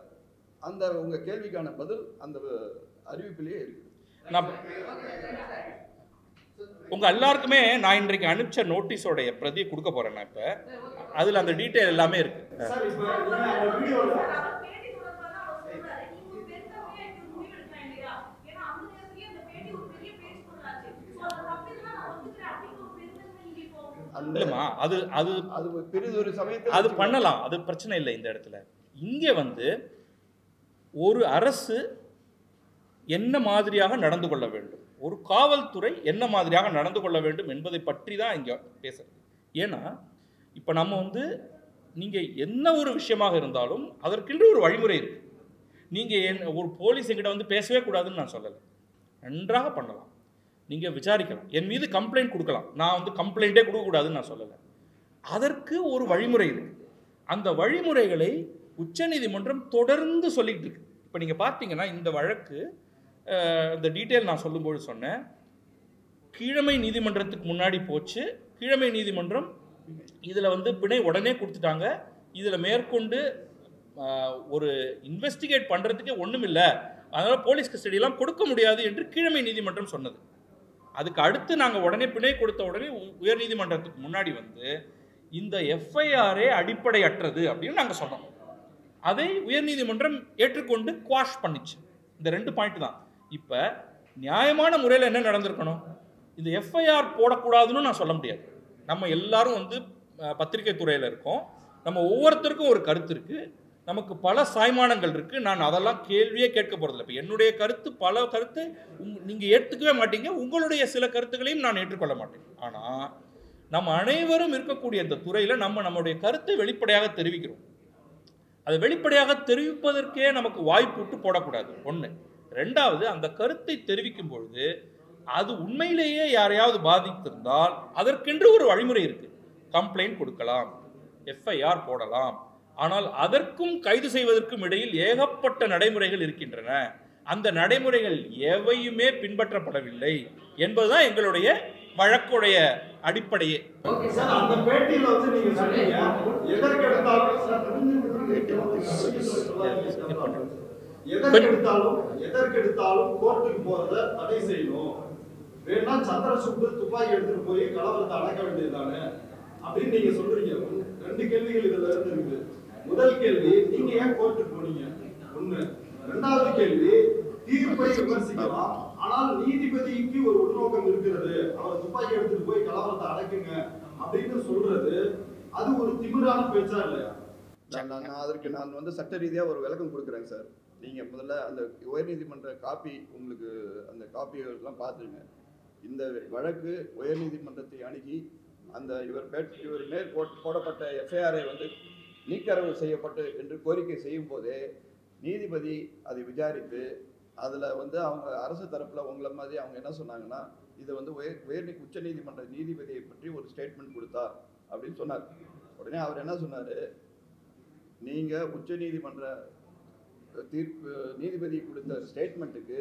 அந்த உங்க கேள்விக்கான பதில் அந்த அறிவிப்பிலேயே இருக்கு. உங்க எல்லாருக்குமே நான் இன்றைக்கு அனுப்பிச்ச நோட்டீஸோடைய பிரதியை கொடுக்க போறேன். நான் இப்ப அதுல அந்த டீட்டெயில் எல்லாமே இருக்கு. அது பண்ணலாம், அது பிரச்சனை இல்லை. இந்த இடத்துல இங்கே வந்து ஒரு அரசு என்ன மாதிரியாக நடந்து கொள்ள வேண்டும், ஒரு காவல்துறை என்ன மாதிரியாக நடந்து கொள்ள வேண்டும் என்பதை பற்றி தான் இங்கே பேசுறது. ஏன்னா இப்போ நம்ம வந்து நீங்கள் என்ன ஒரு விஷயமாக இருந்தாலும் அதற்கென்று ஒரு வழிமுறை இருக்குது. நீங்கள் ஒரு போலீஸ் என்கிட்ட வந்து பேசவே கூடாதுன்னு நான் சொல்லலை, நன்றாக பண்ணலாம், நீங்கள் விசாரிக்கலாம், என் மீது கம்ப்ளைண்ட் கொடுக்கலாம். நான் வந்து கம்ப்ளைண்ட்டே கொடுக்கக்கூடாதுன்னு நான் சொல்லலை. அதற்கு ஒரு வழிமுறை இருக்குது. அந்த வழிமுறைகளை உச்சநீதிமன்றம் தொடர்ந்து சொல்லிகிட்டு இருக்கு. இப்போ நீங்கள் பார்த்தீங்கன்னா இந்த வழக்கு இந்த டீட்டெயில் நான் சொல்லும்போது சொன்னேன், கீழமை நீதிமன்றத்துக்கு முன்னாடி போச்சு. கீழமை நீதிமன்றம் இதில் வந்து பிணை உடனே கொடுத்துட்டாங்க. இதில் மேற்கொண்டு ஒரு இன்வெஸ்டிகேட் பண்ணுறதுக்கே ஒன்றும் இல்லை, அதனால் போலீஸ் கஸ்டடியெல்லாம் கொடுக்க முடியாது என்று கீழமை நீதிமன்றம் சொன்னது. அதுக்கு அடுத்து நாங்கள் உடனே பிணை கொடுத்த உடனே உயர் நீதிமன்றத்துக்கு முன்னாடி வந்து இந்த எஃப்ஐஆரே அடிப்படையற்றது அப்படின்னு நாங்கள் சொன்னோம். அதை உயர்நீதிமன்றம் ஏற்றுக்கொண்டு குவாஷ் பண்ணிச்சு. இந்த 2 பாயிண்ட் தான். இப்போ நியாயமான முறையில் என்ன நடந்திருக்கணும், இந்த எஃப்ஐஆர் போடக்கூடாதுன்னு நான் சொல்ல முடியாது. நம்ம எல்லாரும் வந்து பத்திரிகை துறையில் இருக்கோம். நம்ம ஒவ்வொருத்தருக்கும் ஒரு கருத்து இருக்குது, நமக்கு பல சாய்மானங்கள் இருக்குது. நான் அதெல்லாம் கேள்வியே கேட்க போகிறதில்ல. இப்போ என்னுடைய கருத்து பல கருத்து நீங்கள் ஏற்றுக்கவே மாட்டீங்க, உங்களுடைய சில கருத்துக்களையும் நான் ஏற்றுக்கொள்ள மாட்டேன். ஆனால் நம்ம அனைவரும் இருக்கக்கூடிய இந்த துறையில் நம்முடைய கருத்தை வெளிப்படையாக தெரிவிக்கிறோம். அதை வெளிப்படையாக தெரிவிப்பதற்கே நமக்கு வாய்ப்பு விட்டு போடக்கூடாது. ஒன்று. ரெண்டாவது, அந்த கருத்தை தெரிவிக்கும் பொழுது அது உண்மையிலேயே யாரையாவது பாதித்திருந்தால் அதற்கென்று ஒரு வழிமுறை இருக்குது. கம்ப்ளைண்ட் கொடுக்கலாம், எஃப்ஐஆர் போடலாம். ஆனால் அதற்கும் கைது செய்வதற்கும் இடையில் ஏகப்பட்ட நடைமுறைகள் இருக்கின்றன. அந்த நடைமுறைகள் எவையுமே பின்பற்றப்படவில்லை என்பதுதான் எங்களுடைய வழக்குடைய அடிப்படையே. சார், அந்த பேட்டியில வந்து நீங்க சொன்னீங்க எதற்கெடுத்தாலும் கோர்ட்டுக்கு போறத தடை செய்யணும், வேணா சந்திர சுட்டு துப்பாக்கி எடுத்துட்டு போய் கலவரத்தை அடக்க வேண்டியதுதானே அப்படின்னு நீங்க சொல்றீங்க. 2 கேள்விகள் இதுல இருந்து இருக்கு. முதல் கேள்வி, நீங்க ஏன் கோர்ட்டுக்கு போனீங்க? ஒண்ணு. ரெண்டாவது கேள்வி, தீர்ப்பை விமர்சிக்கலாம், ஆனால் நீதிபதிக்கு ஒரு உள்நோக்கம் இருக்கிறது, அவர் துப்பாக்கி எடுத்துட்டு போய் கலவரத்தை அடக்குங்க அப்படின்னு சொல்றது அது ஒரு திமிரான பேச்சா இல்லையா? அதற்கு நான் வந்து சட்ட ரீதியாக ஒரு விளக்கம் கொடுக்குறேன் சார். நீங்கள் முதல்ல அந்த உயர்நீதிமன்ற காப்பி, உங்களுக்கு அந்த காப்பியெல்லாம் பார்த்துருங்க. இந்த வழக்கு உயர்நீதிமன்றத்தை அணுகி அந்த இவர் மேல் போடப்பட்ட எஃப்ஐஆரை வந்து நீக்கரவு செய்யப்பட்டு என்று கோரிக்கை செய்யும் போதே நீதிபதி அதை விசாரித்து அதில் வந்து அவங்க அரசு தரப்பில் உங்களை மாதிரி அவங்க என்ன சொன்னாங்கன்னா, இதை வந்து உச்ச நீதிமன்ற நீதிபதியை பற்றி ஒரு ஸ்டேட்மெண்ட் கொடுத்தார் அப்படின்னு சொன்னார். உடனே அவர் என்ன சொன்னார், நீங்கள் உச்ச நீதிமன்ற தீர்ப்பு நீதிபதி கொடுத்த ஸ்டேட்மெண்ட்டுக்கு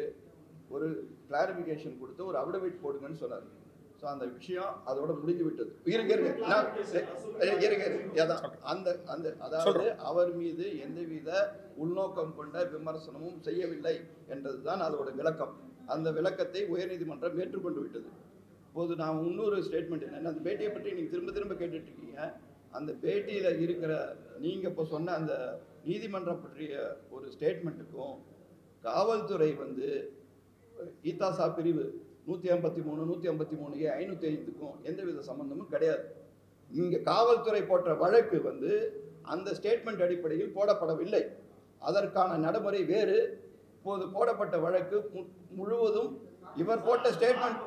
ஒரு கிளாரிஃபிகேஷன் கொடுத்து ஒரு அஃபிடவிட் போடுங்கன்னு சொன்னார். ஸோ அந்த விஷயம் அதோட முடிந்து விட்டது. அதாவது அவர் மீது எந்தவித உள்நோக்கம் கொண்ட விமர்சனமும் செய்யவில்லை என்றதுதான் அதோட விளக்கம். அந்த விளக்கத்தை உயர்நீதிமன்றம் ஏற்றுக்கொண்டு விட்டது. இப்போது நான் இன்னொரு ஸ்டேட்மெண்ட் என்னென்ன, அந்த பேட்டியை பற்றி நீங்கள் திரும்ப கேட்டுட்டு இருக்கீங்க. அந்த பேட்டியில் இருக்கிற நீங்கள் இப்போ சொன்ன அந்த நீதிமன்றம் பற்றிய ஒரு ஸ்டேட்மெண்ட்டுக்கும் காவல்துறை வந்து ஈத்தாசா பிரிவு 153, 153A, 505க்கும் எந்தவித சம்பந்தமும் கிடையாது. இங்கே காவல்துறை போட்ட வழக்கு வந்து அந்த ஸ்டேட்மெண்ட் அடிப்படையில் போடப்படவில்லை. அதற்கான நடைமுறை வேறு. இப்போது போடப்பட்ட வழக்கு முழுவதும் இவர் போட்ட ஸ்டேட்மெண்ட்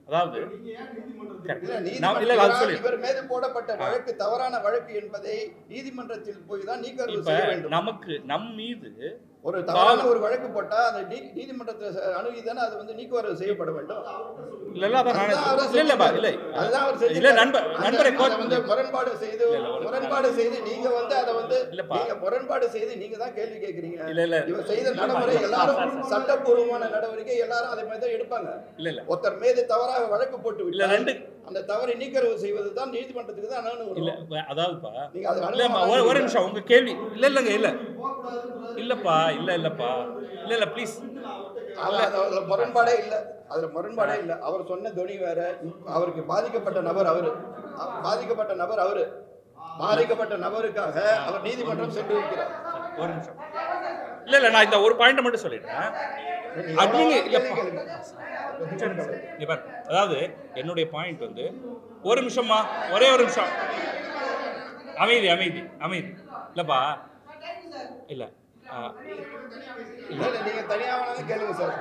அதாவது இவர் மீது போடப்பட்ட வழக்கு தவறான வழக்கு என்பதை நீதிமன்றத்தில் போய் தான் நீக்கரவு செய்ய வேண்டும். நமக்கு நம் மீது ஒரு தவறான ஒரு வழக்கு போட்டா அந்த நீதிமன்றத்தை அணுகி தானே அது வந்து நீக்கரவு செய்யப்பட வேண்டும். முரண்பாடு செய்து நீங்க வந்து அதை வந்து முரண்பாடு செய்து நீங்க தான் கேள்வி கேட்கிறீங்க. இவர் செய்த நடைமுறை எல்லாரும் சட்டப்பூர்வமான நடவடிக்கை, எல்லாரும் அதை மாதிரி தான் எடுப்பாங்க. ஒருத்தர் மீது தவறாக வழக்கு போட்டு விட்டு அந்த தவறை நீக்கரவு செய்வது தான் நீதிமன்றத்துக்கு தான் அணுகணும். ஒரு நிமிஷம், உங்க கேள்வி இல்லப்பா இல்ல ப்ளீஸ். முரண்பாடே இல்லை, அதுல முரண்பாடே இல்லை. அவர் சொன்ன துணி வேற, அவருக்கு பாதிக்கப்பட்ட நபருக்காக அவர் நீதிமன்றம் சென்று இருக்கிறார். ஒரு நிமிஷம், இல்ல நான் இந்த ஒரு பாயிண்ட் மட்டும் சொல்லிடுறேன். அதாவது என்னுடைய பாயிண்ட் வந்து, ஒரு நிமிஷமா, ஒரே ஒரு நிமிஷம், அமைதி அமைதி அமைதி. இல்லப்பா இல்ல நீங்க தனியாக கேளுங்க சார்.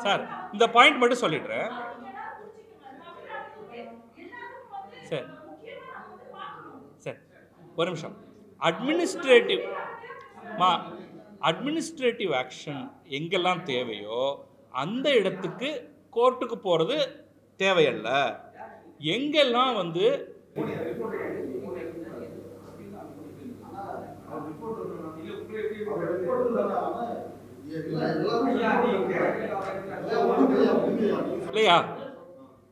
சார் இந்த பாயிண்ட் மட்டும் சொல்லிடுறேன். சரி சரி, ஒரு நிமிஷம். அட்மினிஸ்ட்ரேட்டிவ் ஆக்ஷன் எங்கெல்லாம் தேவையோ அந்த இடத்துக்கு கோர்ட்டுக்கு போகிறது தேவையல்ல. எங்கெல்லாம் வந்து இல்லையா,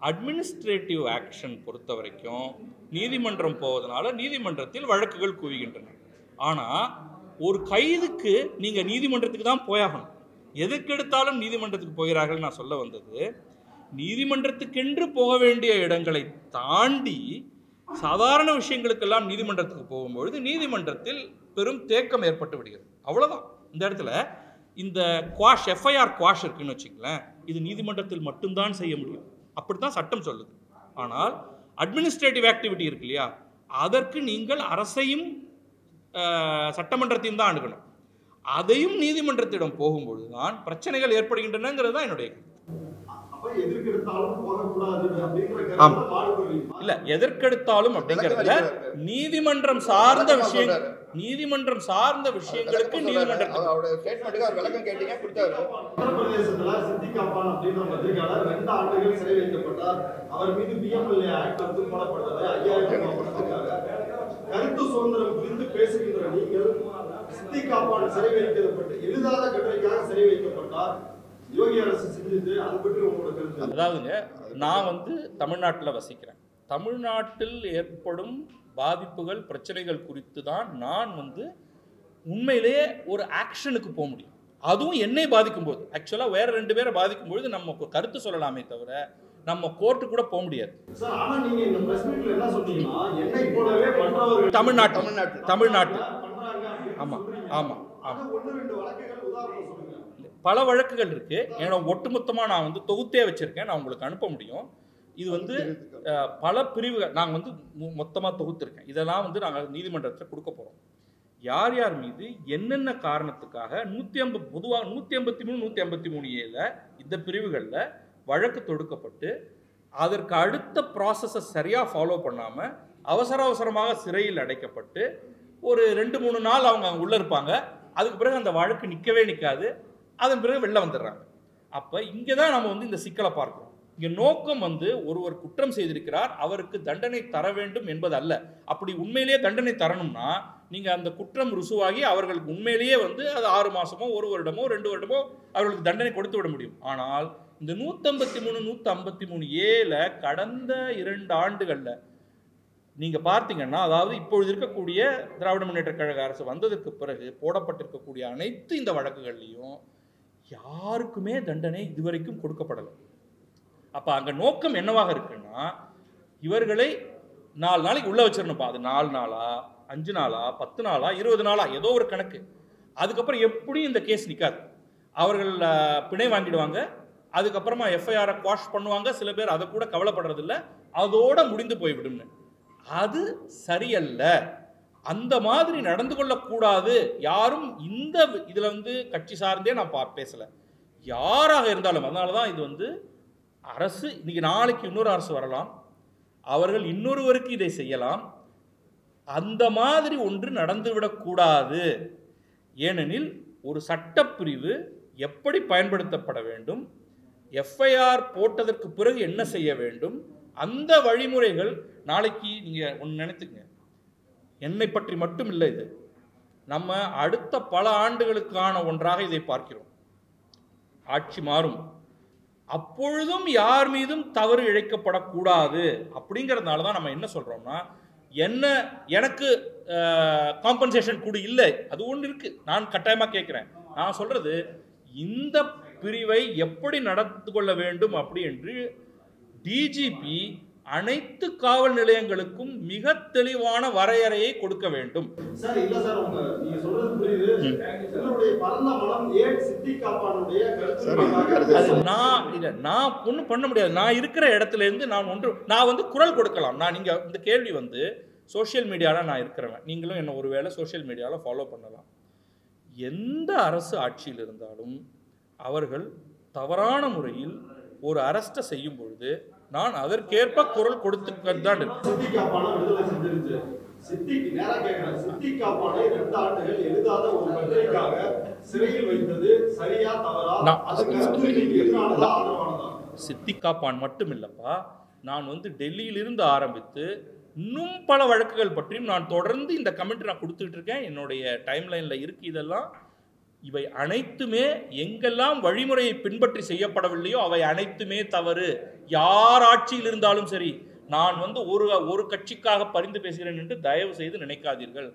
அட்மினிஸ்ட்ரேட்டிவ் ஆக்ஷன் பொறுத்த வரைக்கும் நீதிமன்றம் போவதனால நீதிமன்றத்தில் வழக்குகள் குவிகின்றன. ஆனால் ஒரு கைதுக்கு நீங்கள் நீதிமன்றத்துக்கு தான் போயாகணும். எதுக்கெடுத்தாலும் நீதிமன்றத்துக்கு போகிறார்கள். நான் சொல்ல வந்தது, நீதிமன்றத்துக்கென்று போக வேண்டிய இடங்களை தாண்டி சாதாரண விஷயங்களுக்கெல்லாம் நீதிமன்றத்துக்கு போகும்பொழுது நீதிமன்றத்தில் பெரும் தேக்கம் ஏற்பட்டு விடுகிறது. அவ்வளோதான். இந்த இடத்துல இந்த குவாஷ் எஃப்ஐஆர் குவாஷ் இருக்குன்னு வச்சுங்களேன், இது நீதிமன்றத்தில் மட்டும்தான் செய்ய முடியும். அப்படித்தான் சட்டம் சொல்லுது. ஆனால் அட்மினிஸ்ட்ரேட்டிவ் ஆக்டிவிட்டி இருக்கு இல்லையா, அதற்கு நீங்கள் அரசையும் சட்டமன்றத்தையும் தான் அணுகணும். அதையும் நீதிமன்றத்திடம் போகும்பொழுது தான் பிரச்சனைகள் ஏற்படுகின்றனங்கிறது தான் என்னுடைய இல்ல. எதற்கெடுத்தாலும் அப்படிங்கிறதுல நீதிமன்றம் சார்ந்த விஷயங்கள், நீதிமன்றம் சார்ந்த விஷயங்களுக்கு நீதிமன்றத்துக்கு உத்தரப்பிரதேசத்துல சித்திக் காப்பான் அப்படின்ற பத்திரிகையாளர் 2 ஆண்டுகள் சிறை வைக்கப்பட்டார். அவர் மீது பிஎம்எல்ஏ ஆக்ட் வந்து போடப்பட்டது. 5000 கருத்து சுதந்திரம் குறித்து பேசுகின்ற நீங்கள் சித்திக் காப்பான் சிறை வைக்கப்பட்டு எழுதாத கட்டுரைக்காக சிறை வைக்கப்பட்டார். யோகி அரசு செஞ்சது, அது பற்றி உங்களோட கருத்து? அதாவதுங்க, நான் வந்து தமிழ்நாட்டில் வசிக்கிறேன். தமிழ்நாட்டில் ஏற்படும் பாதிப்புகள் பிரச்சனைகள் குறித்து தான் நான் வந்து உண்மையிலேயே ஒரு ஆக்ஷனுக்கு போக முடியும். அதுவும் என்னை பாதிக்கும் போது, ஆக்சுவலாக வேற 2 பேரை பாதிக்கும் பொழுது நம்ம கருத்து சொல்லலாமே தவிர நம்ம கோர்ட்டு கூட போக முடியாது. தமிழ்நாட்டில் ஆமாம் ஆமாம் ஆமாம் பல வழக்குகள் இருக்கு. ஏன்னா ஒட்டுமொத்தமாக நான் வந்து தொகுத்தே வச்சிருக்கேன், நான் உங்களுக்கு அனுப்ப முடியும். இது வந்து பல பிரிவுகள் நாங்கள் வந்து மொத்தமாக தொகுத்திருக்கேன். இதெல்லாம் வந்து நாங்கள் நீதிமன்றத்தில் கொடுக்க போகிறோம். யார் யார் மீது என்னென்ன காரணத்துக்காக 150 பொதுவாக 153 153A இந்த பிரிவுகளில் வழக்கு தொடுக்கப்பட்டு அதற்கு அடுத்த ப்ராசஸை சரியாக ஃபாலோ பண்ணாமல் அவசரமாக சிறையில் அடைக்கப்பட்டு ஒரு 2-3 நாள் அவங்க அங்கே உள்ளே இருப்பாங்க. அதுக்கு பிறகு அந்த வழக்கு நிற்காது. அதன் பிறகு வெளில வந்துடுறாங்க. அப்போ இங்கே தான் நம்ம வந்து இந்த சிக்கலை பார்க்கிறோம். இங்கே நோக்கம் வந்து ஒருவர் குற்றம் செய்திருக்கிறார், அவருக்கு தண்டனை தர வேண்டும் என்பது அல்ல. அப்படி உண்மையிலேயே தண்டனை தரணும்னா நீங்கள் அந்த குற்றம் ருசுவாகி அவர்களுக்கு உண்மையிலேயே வந்து அது 6 மாதமோ 1 வருடமோ 2 வருடமோ அவர்களுக்கு தண்டனை கொடுத்து விட முடியும். ஆனால் இந்த 153 153A கடந்த 2 ஆண்டுகளில் நீங்கள் பார்த்தீங்கன்னா, அதாவது இப்பொழுது இருக்கக்கூடிய திராவிட முன்னேற்ற கழக அரசு வந்ததற்கு பிறகு போடப்பட்டிருக்கக்கூடிய அனைத்து இந்த வழக்குகள்லையும் யாருக்குமே தண்டனை இதுவரைக்கும் கொடுக்கப்படலை. அப்போ அங்கே நோக்கம் என்னவாக இருக்குன்னா, இவர்களை 4 நாளைக்கு உள்ளே வச்சிடணும்ப்பா. அது 4 நாளா 5 நாளா 10 நாளா 20 நாளா ஏதோ ஒரு கணக்கு. அதுக்கப்புறம் எப்படியும் இந்த கேஸ் நிற்காது. அவர்கள் பிணை வாங்கிடுவாங்க. அதுக்கப்புறமா எஃப்ஐஆரை குவாஷ் பண்ணுவாங்க. சில பேர் அதை கூட கவலைப்படுறதில்ல, அதோட முடிந்து போய்விடும்னு. அது சரியல்ல. அந்த மாதிரி நடந்து கொள்ளக்கூடாது. யாரும் இந்த இதில் வந்து கட்சி சார்ந்தே நான் பேசலை, யாராக இருந்தாலும். அதனால தான் இது வந்து அரசு இன்னைக்கு நாளைக்கு இன்னொரு அரசு வரலாம், அவர்கள் இன்னொருவருக்கு இதை செய்யலாம். அந்த மாதிரி ஒன்று நடந்துவிடக்கூடாது. ஏனெனில் ஒரு சட்டப்பிரிவு எப்படி பயன்படுத்தப்பட வேண்டும், எஃப்ஐஆர் போட்டதற்கு பிறகு என்ன செய்ய வேண்டும், அந்த வழிமுறைகள் நாளைக்கு நீங்கள் ஒன்று நினைத்துங்க. என்னை பற்றி மட்டும் இல்லை, இது நம்ம அடுத்த பல ஆண்டுகளுக்கான ஒன்றாக இதை பார்க்கிறோம். ஆட்சி மாறும், அப்பொழுதும் யார் மீதும் தவறு இழைக்கப்படக்கூடாது. அப்படிங்கிறதுனால தான் நம்ம என்ன சொல்கிறோம்னா, எனக்கு காம்பன்சேஷன் கூட இல்லை, அது ஒன்று இருக்கு, நான் கட்டாயமாக கேட்குறேன். நான் சொல்றது இந்த பிரிவை எப்படி நடந்து கொள்ள வேண்டும் அப்படி என்று டிஜிபி அனைத்து காவல் நிலையங்களுக்கும் மிக தெளிவான வரையறையை கொடுக்க வேண்டும். சார் இல்ல சார், நீங்க சொல்றது புரியுது. உங்களுடைய பரந்த மனம் ஏன் சித்திக் காப்பானுடைய கருத்து நான் ஒன்றும் பண்ண முடியாது. நான் இருக்கிற இடத்துல இருந்து நான் வந்து குரல் கொடுக்கலாம். நான் நீங்க இந்த கேள்வி வந்து சோஷியல் மீடியாவில் நான் இருக்கிறவன், நீங்களும் என்ன ஒருவேளை சோஷியல் மீடியாவில் ஃபாலோ பண்ணலாம். எந்த அரசு ஆட்சியில் இருந்தாலும் அவர்கள் தவறான முறையில் ஒரு அரஸ்ட்டை செய்யும் பொழுது நான் அதற்கேற்ப குரல் கொடுத்துதான் சித்திக் காப்பான் மட்டும் இல்லப்பா, நான் வந்து டெல்லியிலிருந்து ஆரம்பித்து இன்னும் பல வழக்குகள் பற்றியும் நான் தொடர்ந்து இந்த கமெண்ட் நான் கொடுத்துட்டு இருக்கேன். என்னுடைய டைம்லைனில் இருக்கு. இதெல்லாம் இவை அனைத்துமே எங்கெல்லாம் வழிமுறையை பின்பற்றி செய்யப்படவில்லையோ அவை அனைத்துமே தவறு. யார் ஆட்சியில் இருந்தாலும் சரி, நான் வந்து ஒரு கட்சிக்காக பரிந்து பேசுகிறேன் என்று தயவு செய்து நினைக்காதீர்கள்.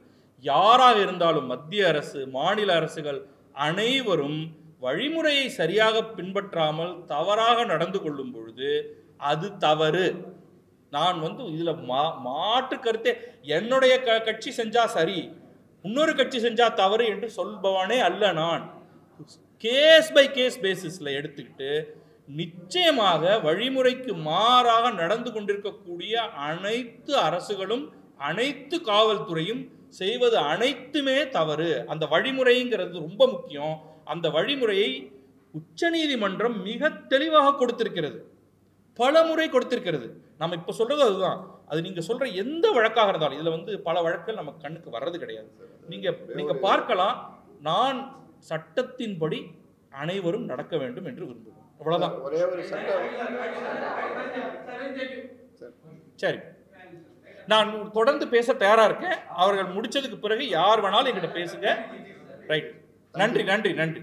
யாராக இருந்தாலும் மத்திய அரசு மாநில அரசுகள் அனைவரும் வழிமுறையை சரியாக பின்பற்றாமல் தவறாக நடந்து கொள்ளும் பொழுது அது தவறு. நான் இதுல மாற்று கருத்தே, என்னுடைய கட்சி செஞ்சா சரி, இன்னொரு கட்சி செஞ்சா தவறு என்று சொல்பவனே அல்ல நான். கேஸ் பை கேஸ் பேசிஸ்ல எடுத்துக்கிட்டு நிச்சயமாக வழிமுறைக்கு மாறாக நடந்து கொண்டிருக்கக்கூடிய அனைத்து அரசுகளும் அனைத்து காவல்துறையும் செய்வது அனைத்துமே தவறு. அந்த வழிமுறைங்கிறது ரொம்ப முக்கியம். அந்த வழிமுறையை உச்சநீதிமன்றம் மிக தெளிவாக கொடுத்திருக்கிறது, பல முறை கொடுத்திருக்கிறது. நம்ம இப்ப சொல்றது அதுதான். அது நீங்க சொல்ற எந்த வழக்காக இருந்தாலும், இதுல பல வழக்குகள் நமக்கு கண்ணுக்கு வர்றது கிடையாது. நீங்க பார்க்கலாம். நான் சட்டத்தின்படி அனைவரும் நடக்க வேண்டும் என்று விரும்புகிறேன். அவ்வளவுதான். ஒரே ஒரு சட்டம். சரி, நான் தொடர்ந்து பேச தயாரா இருக்கேன். அவர்கள் முடிச்சதுக்கு பிறகு யார் வேணாலும் என்கிட்ட பேசுங்க. ரைட். நன்றி நன்றி நன்றி.